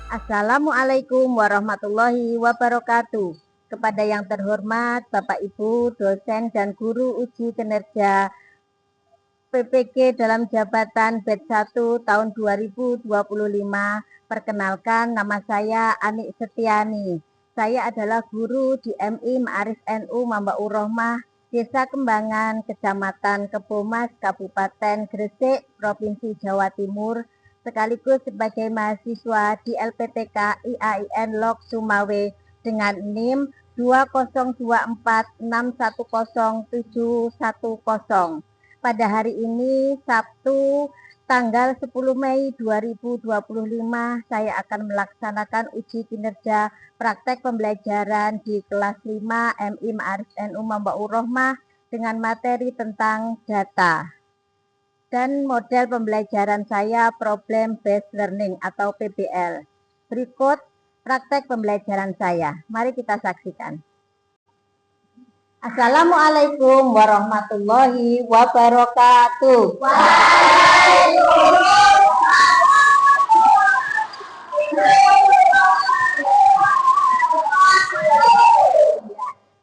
Assalamualaikum warahmatullahi wabarakatuh. Kepada yang terhormat Bapak Ibu, dosen dan guru uji kinerja PPG dalam jabatan batch 1 tahun 2025. Perkenalkan, nama saya Anik Setiani. Saya adalah guru di MI Ma'arif NU Mambaur Rohmah, Desa Kembangan, Kecamatan Kebomas, Kabupaten Gresik, Provinsi Jawa Timur, sekaligus sebagai mahasiswa di LPTK IAIN Lok Sumawe dengan NIM 2024610710. Pada hari ini, Sabtu, tanggal 10 Mei 2025, saya akan melaksanakan uji kinerja praktek pembelajaran di kelas 5 MI Ma'arif NU Mambaur Rohmah dengan materi tentang data. Dan model pembelajaran saya Problem Based Learning atau PBL. Berikut praktek pembelajaran saya. Mari kita saksikan. Assalamualaikum warahmatullahi wabarakatuh.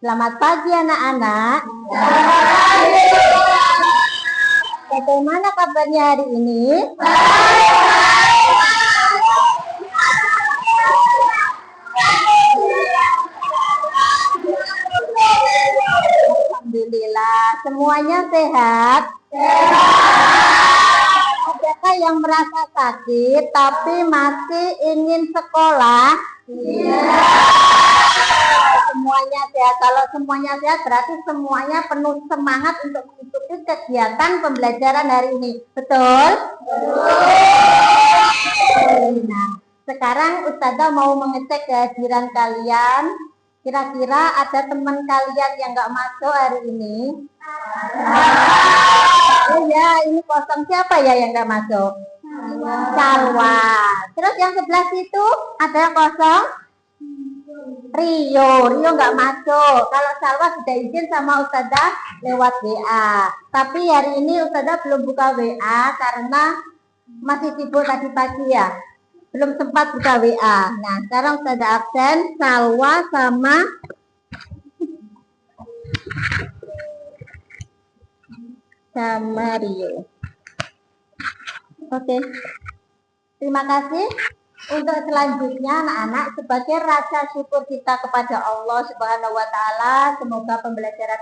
Selamat pagi anak-anak. Bagaimana kabarnya hari ini? Alhamdulillah, semuanya sehat? Adakah yang merasa sakit tapi masih ingin sekolah? Semuanya sehat. Kalau semuanya sehat berarti semuanya penuh semangat untuk mengikuti kegiatan pembelajaran hari ini. Betul? Nah, sekarang Ustazah mau mengecek kehadiran kalian. Kira-kira ada teman kalian yang nggak masuk hari ini? Oh ya, ini kosong. Siapa ya yang nggak masuk? Salwa. Terus yang sebelah situ ada yang kosong? Rio nggak masuk. Kalau Salwa sudah izin sama Ustazah lewat WA. Tapi hari ini Ustazah belum buka WA karena masih sibuk tadi pagi ya. Belum sempat buka WA. Nah, sekarang Ustazah absen Salwa sama Rio. Oke. Terima kasih. Untuk selanjutnya anak-anak, sebagai rasa syukur kita kepada Allah Subhanahu wa taala, semoga pembelajaran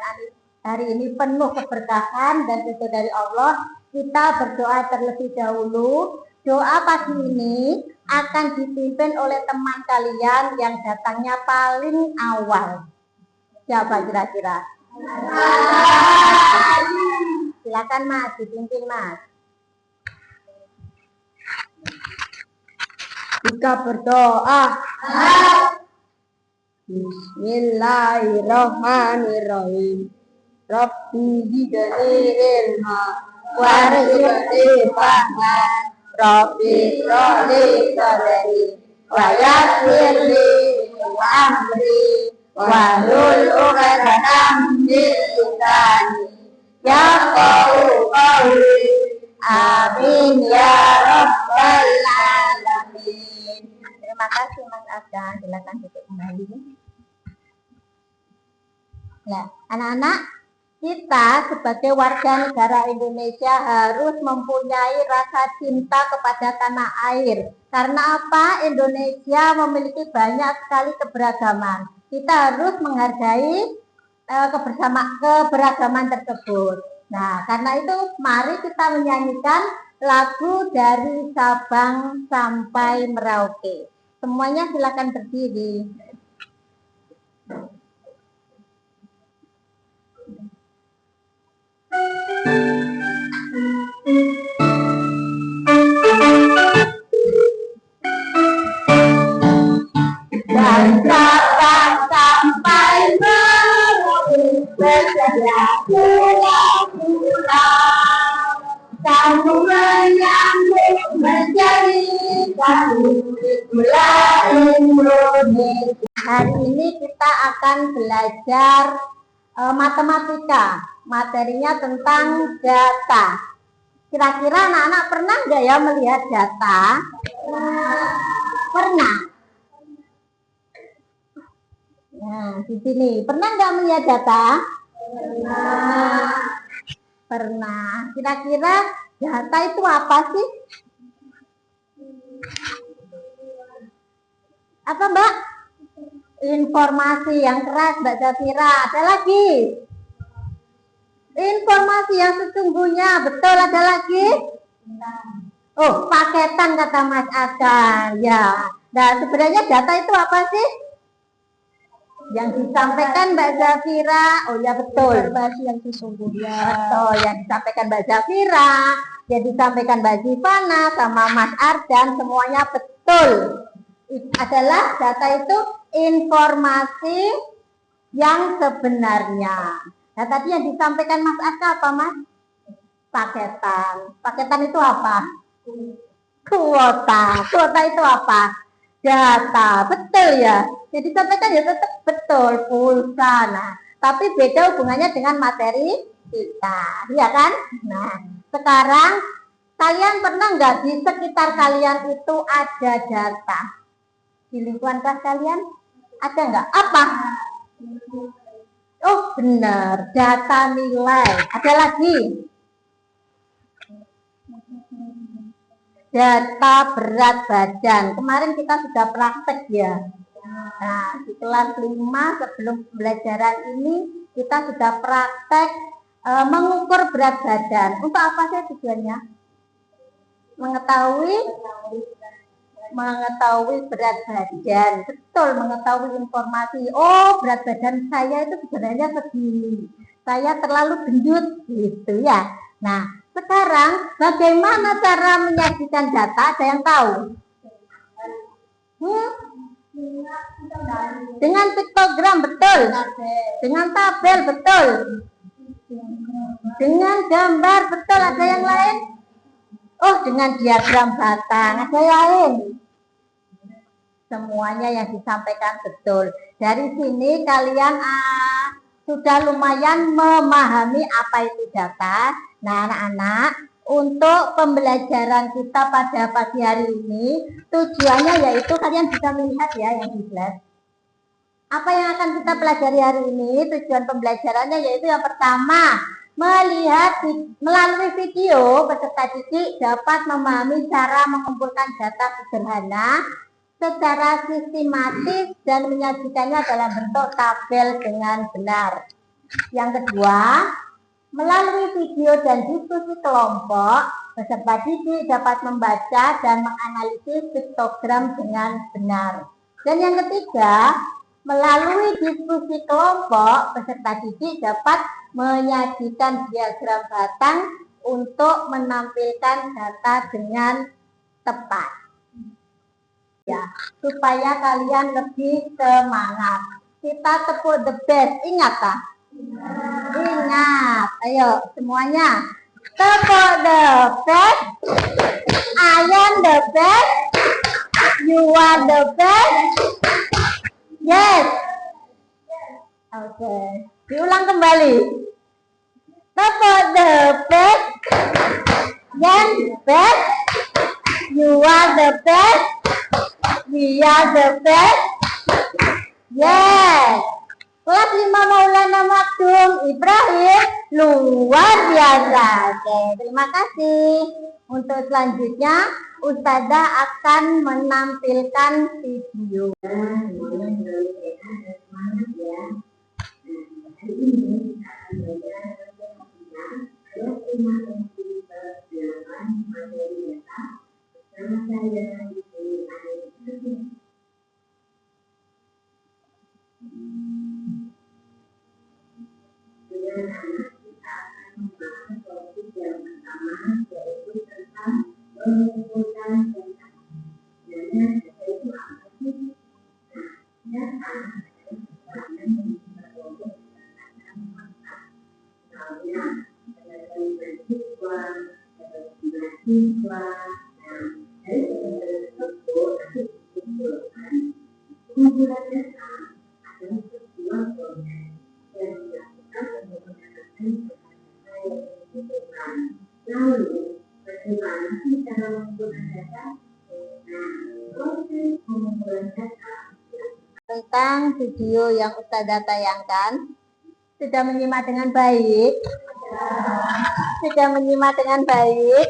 hari ini penuh keberkahan dan itu dari Allah. Kita berdoa terlebih dahulu. Doa pagi ini akan dipimpin oleh teman kalian yang datangnya paling awal. Siapa kira-kira? Silakan Mas, dipimpin Mas. Kita berdoa. Bismillahirrahmanirrahim. Rabbi zidni ilma warzuqni fahman. Rabbi sholli sadri wa yassir li amri wahlul 'uqdatam min lisani yafqahu qawli. Amin ya rabbal alamin. Terima kasih Mas Afgan. Silakan duduk kembali. Ya, anak-anak, kita sebagai warga negara Indonesia harus mempunyai rasa cinta kepada tanah air. Karena apa? Indonesia memiliki banyak sekali keberagaman. Kita harus menghargai keberagaman tersebut. Nah, karena itu mari kita menyanyikan lagu dari Sabang sampai Merauke. Semuanya silakan berdiri. Dan Sabang sampai Merauke bersedia pulang-pulang, kamu menyambut menjadi satu itulah Indonesia. Hari ini kita akan belajar matematika. Materinya tentang data. Kira-kira anak-anak pernah nggak ya melihat data? Pernah. Nah, di sini pernah nggak melihat data? Pernah. Pernah. Kira-kira data itu apa sih? Apa Mbak? Informasi yang keras Mbak Zafira. Ada lagi? Informasi yang sesungguhnya. Betul, ada lagi? Oh, paketan kata Mas Akan. Ya. Nah, sebenarnya data itu apa sih? Yang disampaikan Mbak Zafira. Oh ya, betul. Informasi yang sesungguhnya. Betul, yang disampaikan Mbak Zafira, yang disampaikan Mbak Zivana sama Mas Ardan, semuanya betul. Adalah data itu informasi yang sebenarnya. Nah, tadi yang disampaikan Mas Aka apa Mas? Paketan. Paketan itu apa? Kuota. Kuota itu apa? Data. Betul ya. Jadi disampaikan ya tetap betul, pulsa. Nah, tapi beda hubungannya dengan materi kita, ya kan? Nah, sekarang kalian pernah nggak di sekitar kalian itu ada data? Di lingkungan kelas kalian ada nggak? Apa? Oh benar, data nilai. Ada lagi? Data berat badan. Kemarin kita sudah praktek ya. Nah, di kelas 5 sebelum pembelajaran ini kita sudah praktek mengukur berat badan. Untuk apa sih tujuannya? Mengetahui berat badan. Betul, mengetahui informasi. Oh, berat badan saya itu sebenarnya segini. Saya terlalu gendut gitu ya. Nah, sekarang bagaimana cara menyajikan data? Ada yang tahu? Dengan piktogram, betul. Dengan tabel, betul. Dengan gambar, betul. Ada yang lain? Oh, dengan diagram batang. Ada yang lain? Semuanya yang disampaikan betul. Dari sini kalian sudah lumayan memahami apa itu data. Nah, anak-anak, untuk pembelajaran kita pada pagi hari ini, tujuannya yaitu kalian bisa melihat ya yang di slide. Apa yang akan kita pelajari hari ini? Tujuan pembelajarannya yaitu yang pertama, melihat melalui video peserta didik dapat memahami cara mengumpulkan data sederhana secara sistematis dan menyajikannya dalam bentuk tabel dengan benar. Yang kedua, melalui video dan diskusi kelompok, peserta didik dapat membaca dan menganalisis piktogram dengan benar. Dan yang ketiga, melalui diskusi kelompok, peserta didik dapat menyajikan diagram batang untuk menampilkan data dengan tepat. Ya, supaya kalian lebih semangat. Kita tepuk the best, ingat tak? Ingat, ayo semuanya tepuk the best. I am the best. You are the best. Yes. Oke, diulang kembali. Tepuk the best. Yang best. You are the best. We are the best. Yes. Kelas 5 Maulana Makdum Ibrahim luar biasa. Oke, terima kasih. Untuk selanjutnya Ustazah akan menampilkan video. Tentang video yang Ustazah tayangkan, sudah menyimak dengan baik? Sudah menyimak dengan baik?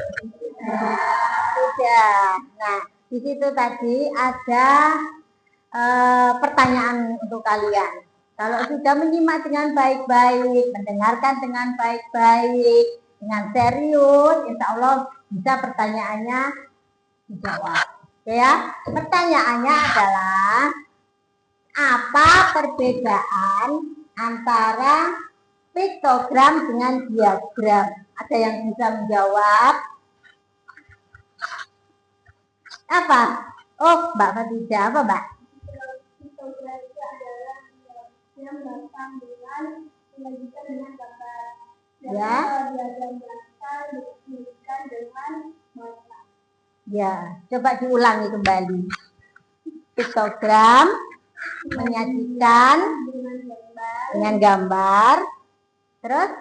Sudah. Nah, di situ tadi ada pertanyaan untuk kalian. Kalau sudah menyimak dengan baik-baik, mendengarkan dengan baik-baik, dengan serius, insya Allah bisa pertanyaannya dijawab. Ya, pertanyaannya adalah apa perbedaan antara piktogram dengan diagram? Ada yang bisa menjawab? Apa? Oh, Mbak Fatijah, apa Mbak? Piktogram itu adalah diagram batang dengan menyajikan dengan gambar. Ya. Diagram batang menyajikan dengan mata. Ya, coba diulangi kembali. Piktogram menyajikan dengan gambar. Terus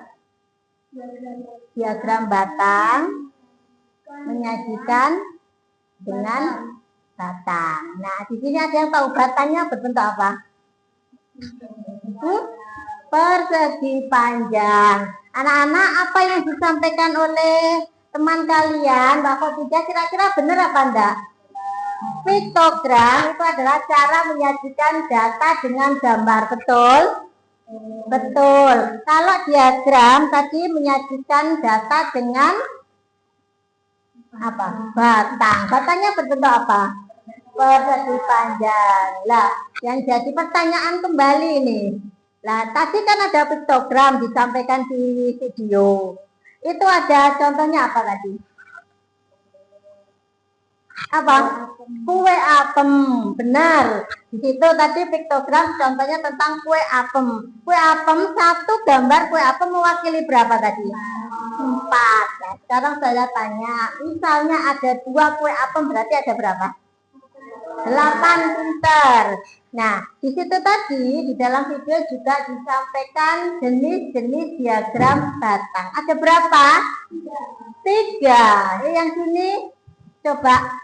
diagram batang menyajikan dengan batang. Nah, di sini ada yang tahu batangnya berbentuk apa? Persegi panjang. Anak-anak, apa yang disampaikan oleh teman kalian, Mbak Khotijah, kira-kira benar apa enggak? Piktogram itu adalah cara menyajikan data dengan gambar, betul? Betul. Kalau diagram tadi menyajikan data dengan apa? Batang. Batangnya berbentuk apa? Persegi panjang. Lah, yang jadi pertanyaan kembali nih. Lah, tadi kan ada piktogram disampaikan di video. Itu ada contohnya apa tadi? Apa? Kue apem. Benar. Di situ tadi piktogram contohnya tentang kue apem. Kue apem, satu gambar kue apem mewakili berapa tadi? 4. Nah, sekarang saya tanya, misalnya ada 2 kue apem berarti ada berapa? 8 liter. Nah, di situ tadi di dalam video juga disampaikan jenis-jenis diagram batang. Ada berapa? 3. Yang sini coba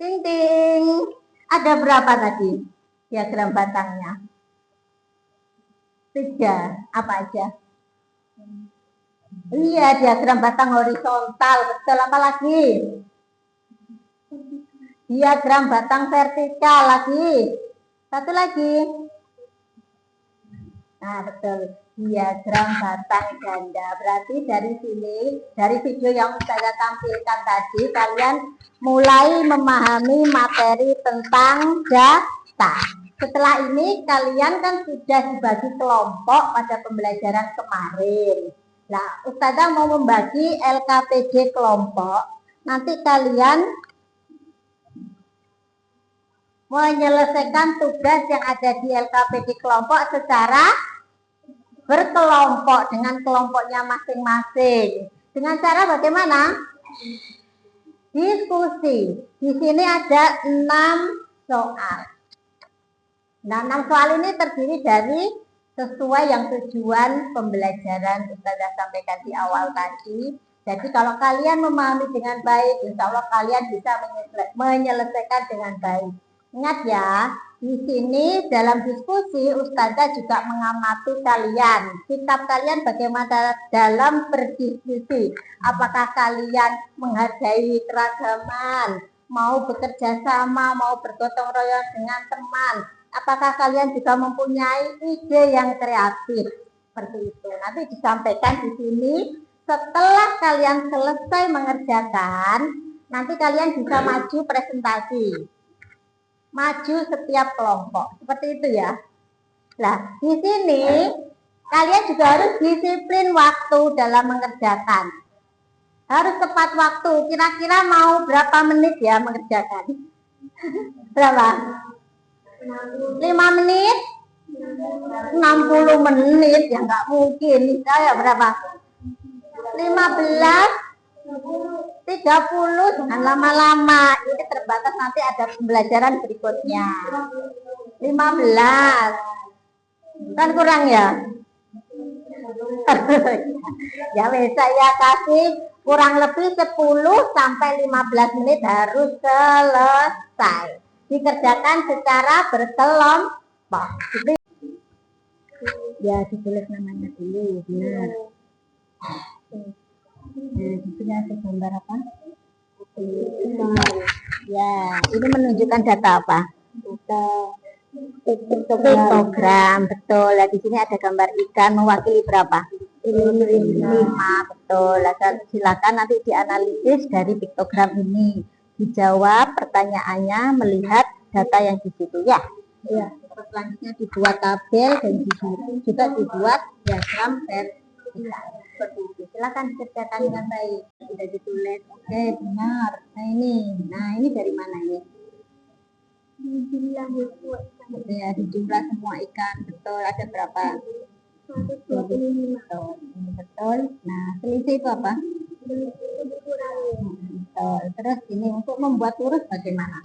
ting-ting. Ada berapa tadi diagram batangnya? 3. Apa aja? Iya, diagram batang horizontal. Betul, apa lagi? Diagram batang vertikal lagi. Satu lagi. Nah, betul. Diagram batang ganda. Berarti dari sini, dari video yang saya tampilkan tadi, kalian mulai memahami materi tentang data. Setelah ini, kalian kan sudah dibagi kelompok pada pembelajaran kemarin. Nah, Ustazah mau membagi LKPD kelompok. Nanti kalian menyelesaikan tugas yang ada di LKPD kelompok secara berkelompok dengan kelompoknya masing-masing. Dengan cara bagaimana? Diskusi. Di sini ada 6 soal. Nah, 6 soal ini terdiri dari sesuai yang tujuan pembelajaran Ustazah sampaikan di awal tadi. Jadi kalau kalian memahami dengan baik, insya Allah kalian bisa menyelesaikan dengan baik. Ingat ya, di sini dalam diskusi Ustazah juga mengamati kalian. Sikap kalian bagaimana dalam berdiskusi. Apakah kalian menghargai keragaman, mau bekerja sama, mau bergotong royong dengan teman. Apakah kalian juga mempunyai ide yang kreatif seperti itu? Nanti disampaikan di sini. Setelah kalian selesai mengerjakan, nanti kalian bisa maju presentasi. Maju setiap kelompok. Seperti itu ya. Nah, di sini kalian juga harus disiplin waktu dalam mengerjakan. Harus tepat waktu. Kira-kira mau berapa menit ya mengerjakan? Berapa? 5 menit? 60 menit? Ya nggak mungkin. Saya berapa? 15? 30? Jangan lama-lama. Ini terbatas, nanti ada pembelajaran berikutnya. 15. Kan kurang ya? Ya wes, saya kasih kurang lebih 10 sampai 15 menit harus selesai. dikerjakan secara berkelompok. Ya, ditulis namanya dulu, benar. Nah, di sini ada gambar apa? Ya, ini menunjukkan data apa? Data piktogram, betul. Nah, di sini ada gambar ikan mewakili berapa? 5, betul. Nah, silakan nanti dianalisis dari piktogram ini. Dijawab pertanyaannya melihat data yang di situ ya. Iya. Terus selanjutnya dibuat tabel dan juga dibuat diagram vertikal. Seperti itu. Silakan dikerjakan dengan baik. Sudah ditulis. Oke, benar. Nah ini dari mana ini? Ya, di jumlah semua ikan. Betul. Ada berapa? 125. Betul. Nah, selisih itu apa? Betul. Terus ini untuk membuat lurus bagaimana?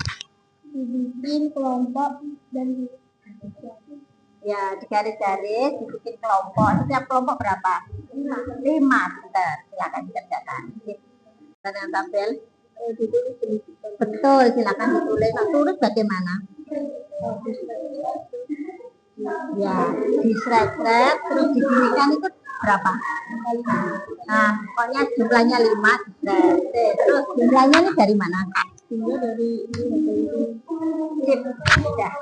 Dibikin kelompok dan ya digaris-garis, dibikin kelompok. Setiap kelompok berapa? 5. Betul. Silakan dikerjakan. Yang tabel betul, silakan ditulis. Nah, lurus bagaimana? Ya, diseret-seret terus diberikan itu berapa? Nah, pokoknya jumlahnya 5 diseret. Terus jumlahnya ini dari mana? Jumlah dari sip. Ya.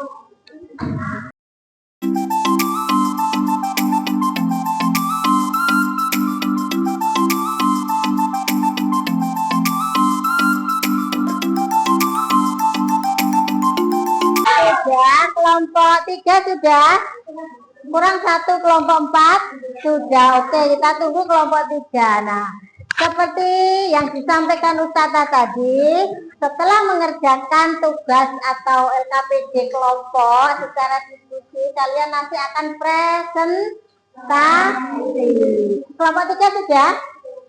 Ya, kelompok 3 sudah, kurang 1 kelompok 4 sudah. Oke, kita tunggu kelompok 3. Nah, seperti yang disampaikan Ustazah tadi, setelah mengerjakan tugas atau LKPD kelompok secara diskusi, kalian nanti akan presentasi. Kelompok 3 sudah?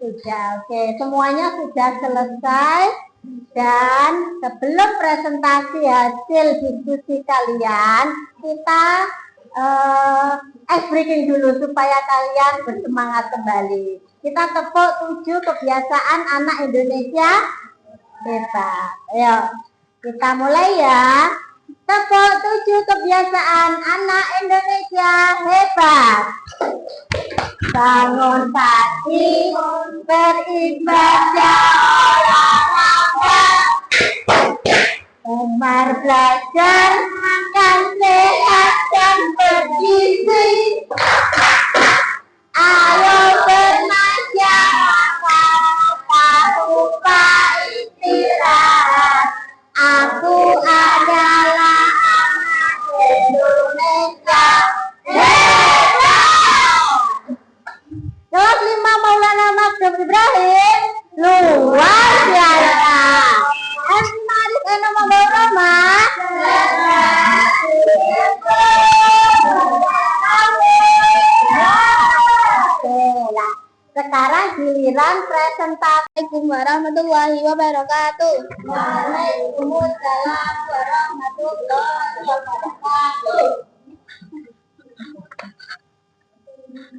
Sudah. Oke, semuanya sudah selesai. Dan sebelum presentasi hasil diskusi kalian, kita ice breaking dulu supaya kalian bersemangat kembali. Kita tepuk 7 kebiasaan anak Indonesia hebat. Ayo, kita mulai ya. Tepuk 7 kebiasaan anak Indonesia hebat. Bangun pagi, beribadah, olahraga, gemar belajar, makan sehat dan bergizi. Ayo bermasyarakat, tak lupa istirahat. Aku adalah anak Indonesia hebat. Kelas 5 Maulana Makdum Ibrahim luar biasa. Asmaris eno membawa Roma. Sekarang giliran presentasi. Assalamualaikum warahmatullahi wabarakatuh. Waalaikumsalam warahmatullahi wabarakatuh.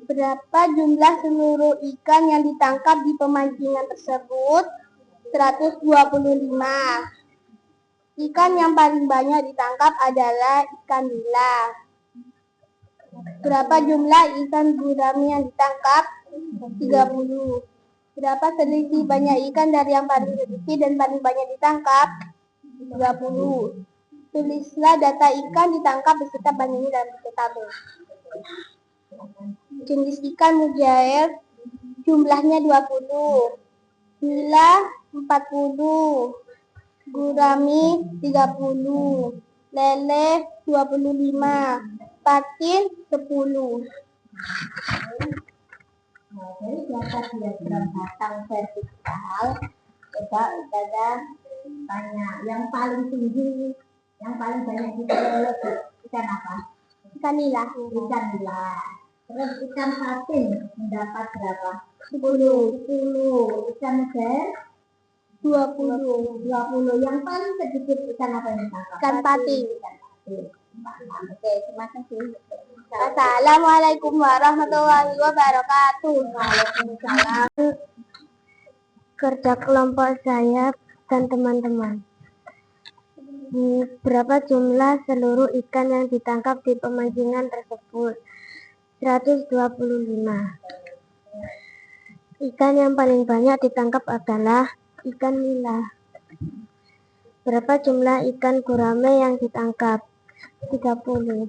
Berapa jumlah seluruh ikan yang ditangkap di pemancingan tersebut? 125. Ikan yang paling banyak ditangkap adalah ikan nila. Berapa jumlah ikan gurami yang ditangkap? 30. Berapa selisih banyak ikan dari yang paling sedikit dan paling banyak ditangkap? 30. Tulislah data ikan ditangkap beserta banyaknya dalam buku tabel. Jenis ikan mujair jumlahnya 20, nila 40, gurami 30, lele 25, patin 10. Jadi data diagram batang vertikal, coba kita tanya yang paling tinggi, yang paling banyak diperoleh ikan apa? Ikan nila. Ikan nila. Terus ikan patin mendapat berapa? 10. Ikan mujair 20. Yang paling sedikit ikan apa yang ditangkap? Ikan patin. Oke, terima kasih. Assalamualaikum warahmatullahi wabarakatuh. Waalaikumsalam. Kerja kelompok saya dan teman-teman. Berapa jumlah seluruh ikan yang ditangkap di pemancingan tersebut? 125. Ikan yang paling banyak ditangkap adalah ikan nila. Berapa jumlah ikan gurame yang ditangkap? 30.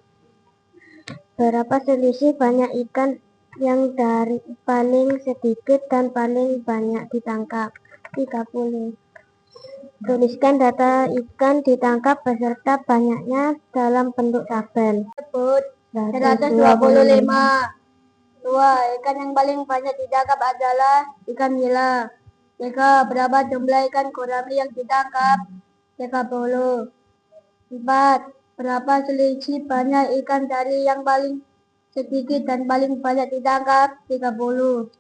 Berapa selisih banyak ikan yang dari paling sedikit dan paling banyak ditangkap? 30. Tuliskan data ikan ditangkap beserta banyaknya dalam bentuk tabel. Sebut 125. 2. Ikan yang paling banyak ditangkap adalah ikan nila. 3. Berapa jumlah ikan gurame yang ditangkap? 30. 4. Berapa selisih banyak ikan dari yang paling sedikit dan paling banyak ditangkap? 30.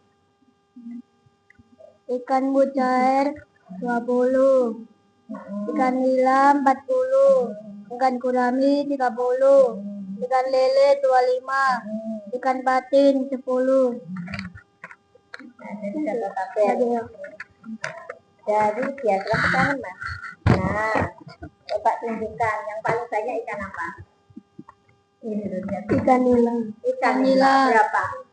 Ikan mujair 20. Ikan nila 40. Ikan gurame 30. Ikan lele 25. Ikan patin 10. Dari biasa pecahan, Mas. Nah, coba tunjukkan yang paling banyak ikan apa? Ikan nila. Ikan nila berapa?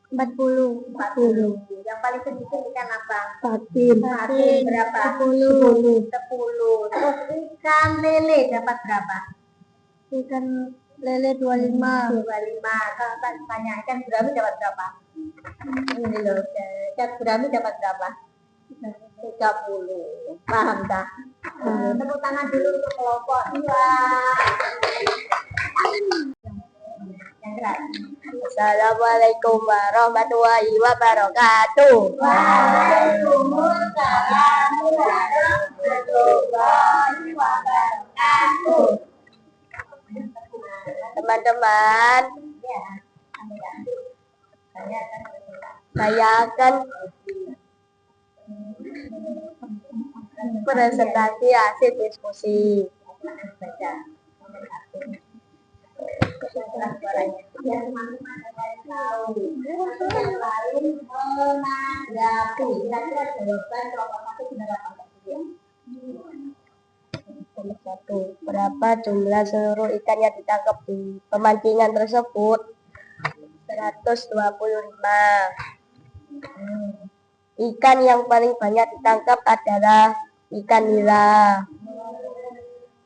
40. 40. Yang paling sedikit ikan apa? Patin. Patin berapa? 10. 10. Terus ikan lele dapat berapa? Ikan lele 25. 25. Kalau banyak ikan gurame dapat berapa? Ini loh, ikan gurame dapat berapa? 30. Paham tak? Tepuk tangan dulu untuk kelompok 2. Yang keras. Assalamualaikum warahmatullahi wabarakatuh. Waalaikumsalam warahmatullahi wabarakatuh. Teman-teman, saya akan presentasi hasil diskusi. Berapa jumlah seluruh ikan yang ditangkap di pemancingan tersebut? 125. Ikan yang paling banyak ditangkap adalah ikan nila.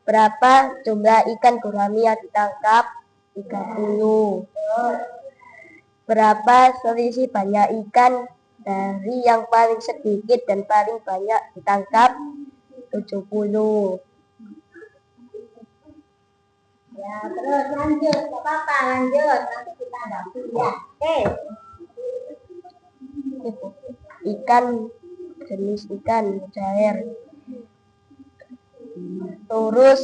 Berapa jumlah ikan gurame yang ditangkap? 30. Berapa selisih banyak ikan dari yang paling sedikit dan paling banyak ditangkap? 70. Ya, terus lanjut, gak apa-apa, lanjut. Nanti kita hadapi ya. Oke. Ikan, jenis ikan mujair. Terus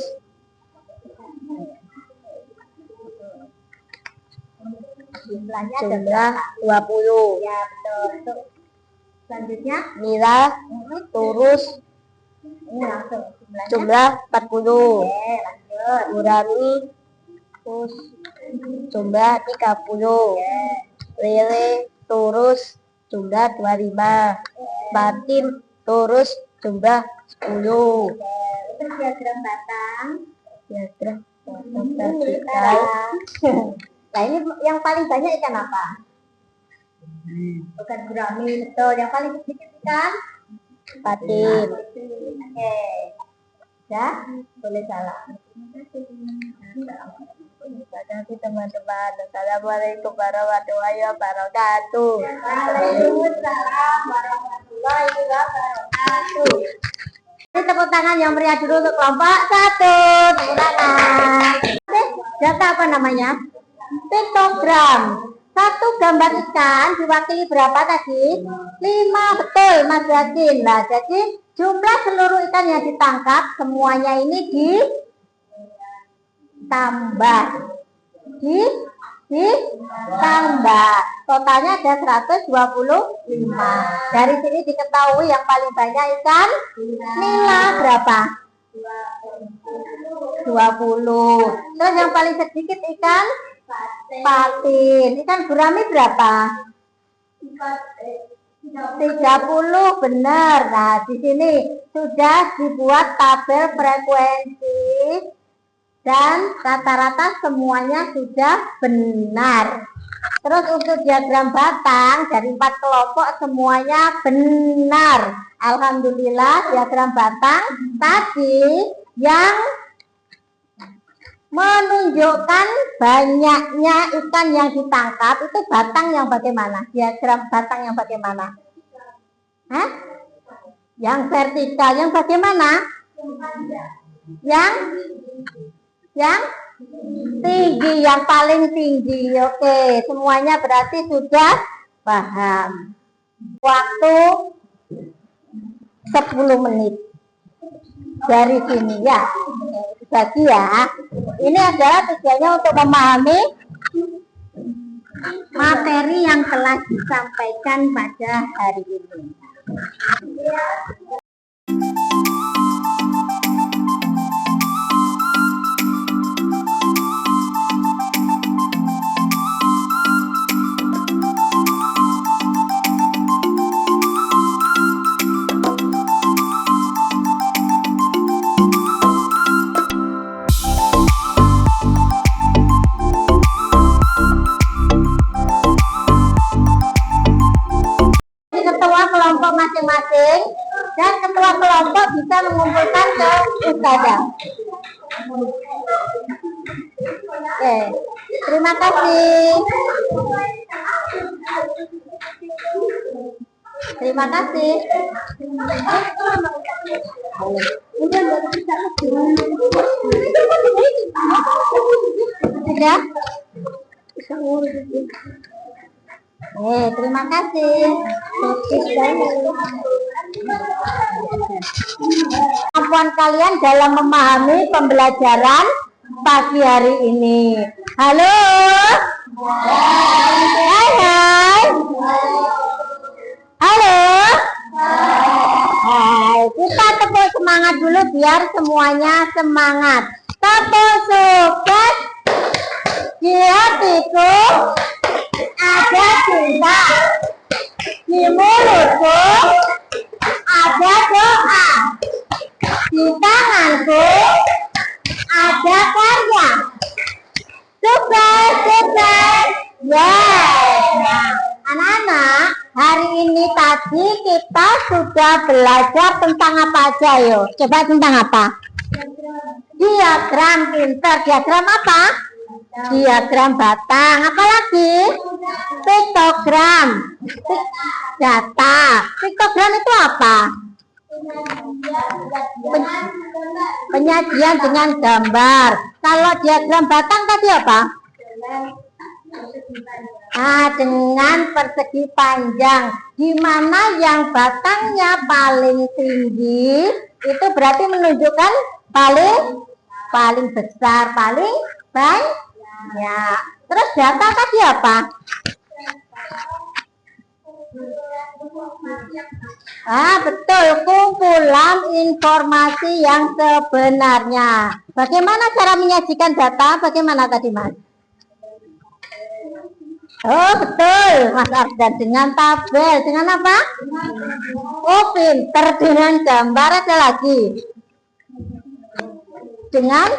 jumlah 20. Ya, betul. Selanjutnya nila, terus jumlah 40. Lanjut. Gurame terus jumlah 30. Lele terus jumlah 25. Patin terus jumlah 10. Itu diagram batang. Diagram vertikal. Nah, ini yang paling banyak ikan apa? Bukan gurame, betul. Yang paling sedikit ikan patin. Oke. Ya, boleh salah. Terima kasih teman-teman. Assalamualaikum warahmatullahi wabarakatuh. Waalaikumsalam warahmatullahi wabarakatuh. Ini tepuk tangan yang meriah dulu untuk kelompok 1. Tepuk tangan. Data apa namanya? Piktogram. 1 gambar ikan diwakili berapa tadi? 5, betul Mas Yasin. Nah, jadi jumlah seluruh ikan yang ditangkap semuanya ini ditambah. Ditambah. Totalnya ada 125. Dari sini diketahui yang paling banyak ikan nila berapa? 20. Terus yang paling sedikit ikan patin. Ikan gurame berapa? 30, benar. Nah, di sini sudah dibuat tabel frekuensi dan rata-rata semuanya sudah benar. Terus untuk diagram batang dari 4 kelompok semuanya benar. Alhamdulillah diagram batang tadi yang menunjukkan banyaknya ikan yang ditangkap itu batang yang bagaimana? Diagram batang yang bagaimana? Hah? Yang vertikal yang bagaimana? Yang tinggi, yang paling tinggi. Oke, semuanya berarti sudah paham. Waktu 10 menit dari sini ya. Bagi ya. Ini adalah tujuannya untuk memahami materi yang telah disampaikan pada hari ini. Ketua kelompok masing-masing dan ketua kelompok bisa mengumpulkan ke ustazah. Oke, terima kasih. Terima kasih. Sudah? Terima kasih. Kemampuan kalian dalam memahami pembelajaran pagi hari ini. Halo. Hai hai. Halo. Hai, kita tepuk semangat dulu biar semuanya semangat. Tepuk sukses. Di hatiku ada cinta, di mulutku ada doa, di tanganku ada karya. Sukses, sukses. Yes. Nah, anak-anak, hari ini tadi kita sudah belajar tentang apa aja, yo? Coba tentang apa? Diagram, pinter. Diagram apa? Diagram batang. Apa lagi? Piktogram. Data. Piktogram itu apa? Penyajian dengan gambar. Kalau diagram batang tadi apa? Dengan persegi panjang. Di mana yang batangnya paling tinggi itu berarti menunjukkan paling besar, paling banyak. Terus data tadi apa? Betul, kumpulan informasi yang sebenarnya. Bagaimana cara menyajikan data? Bagaimana tadi, Mas? Oh, betul, Mas Ardan, dengan tabel. Dengan apa? Oh, pinter. Dengan gambar. Ada lagi? Dengan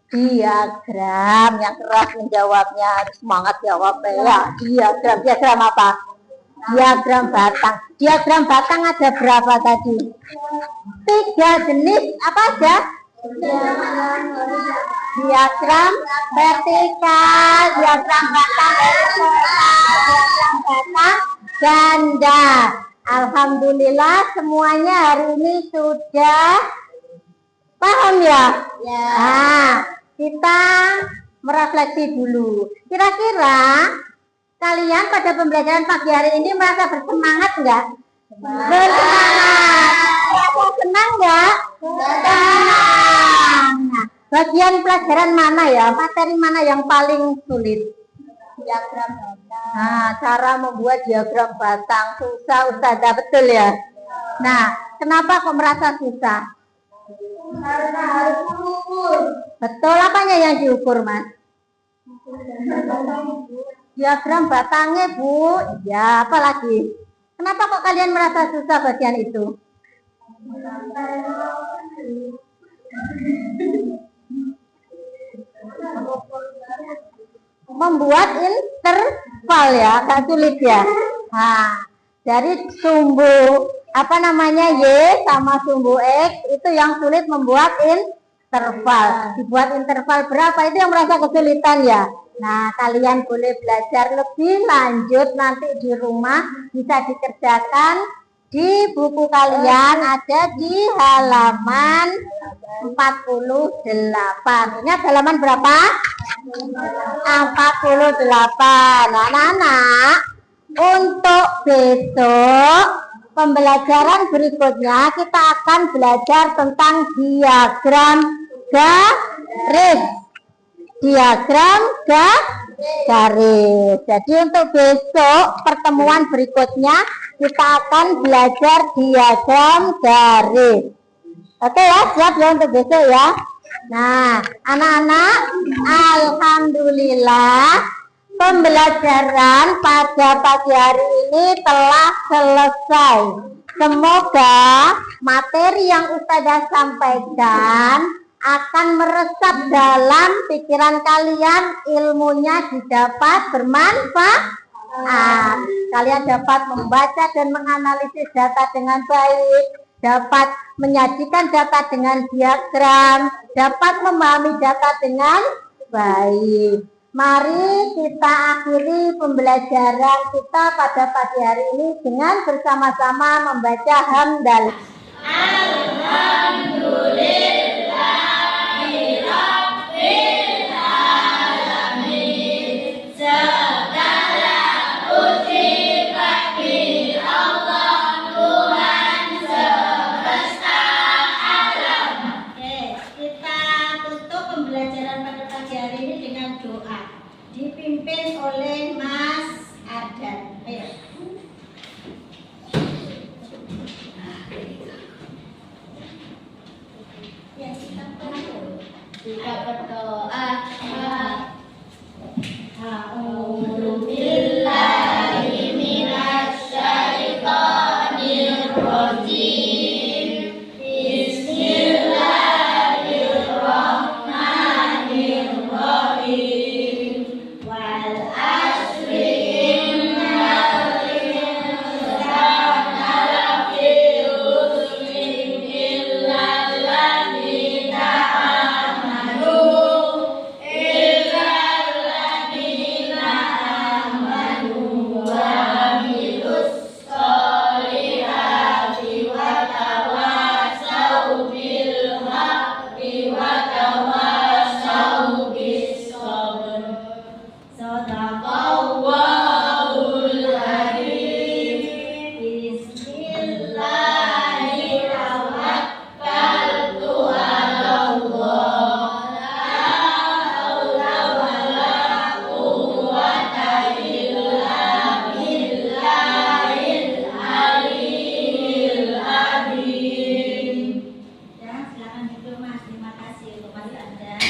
diagram. Yang keras menjawabnya, semangat jawabnya ya. Diagram apa? Diagram batang. Diagram batang ada berapa tadi? 3 jenis. Apa aja? Diagram vertikal, diagram batang horizontal, diagram batang ganda. Alhamdulillah semuanya hari ini sudah paham ya? Ya. Nah, kita merefleksi dulu. Kira-kira kalian pada pembelajaran pagi hari ini merasa bersemangat enggak? Bersemangat. Merasa senang enggak? Senang. Nah, bagian pelajaran mana ya? Materi mana yang paling sulit? Diagram batang. Nah, cara membuat diagram batang susah, Ustazah, betul ya? Nah, kenapa kok merasa susah? Karena harus diukur. Betul, apanya yang diukur, Mas? Diagram batangnya, Bu. Ya, apa lagi? Kenapa kok kalian merasa susah bagian itu? membuat interval ya, agak sulit ya. Nah, dari sumbu apa namanya Y sama sumbu X itu yang sulit membuat interval. Dibuat interval berapa itu yang merasa kesulitan ya. Nah, kalian boleh belajar lebih lanjut nanti di rumah, bisa dikerjakan di buku kalian, ada di halaman 48. Ingat halaman berapa? 48. Nah, anak-anak, untuk besok pembelajaran berikutnya kita akan belajar tentang diagram garis. Diagram garis. Jadi untuk besok pertemuan berikutnya kita akan belajar diagram garis. Oke ya, siap ya untuk besok ya. Nah, anak-anak, alhamdulillah pembelajaran pada pagi hari ini telah selesai. Semoga materi yang Ustazah sampaikan akan meresap dalam pikiran kalian, ilmunya didapat bermanfaat. Kalian dapat membaca dan menganalisis data dengan baik, dapat menyajikan data dengan diagram, dapat memahami data dengan baik. Mari kita akhiri pembelajaran kita pada pagi hari ini dengan bersama-sama membaca hamdalah. Dipimpin oleh Mas Ardan. Ayo. Ya, kita berdoa. A'udzu billahi minasy syaithanir rajim. Bismillahirrahmanirrahim. Wal asri innal insana lafi khusrin illa alladziina amanu wa amilus sholihati wa tawassaw bil haqqi wa tawassaw bis sabr. Shadaqallahul Azim. Bismillahirrahmanirrahim. 'Alallah. La haula wala quwwata illa billahil aliyyil azim. Ya, silakan duduk Mas. Terima kasih untuk Mas Ardan.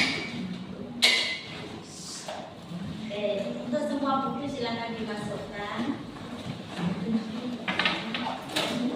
Oke, untuk semua buku silakan dimasukkan.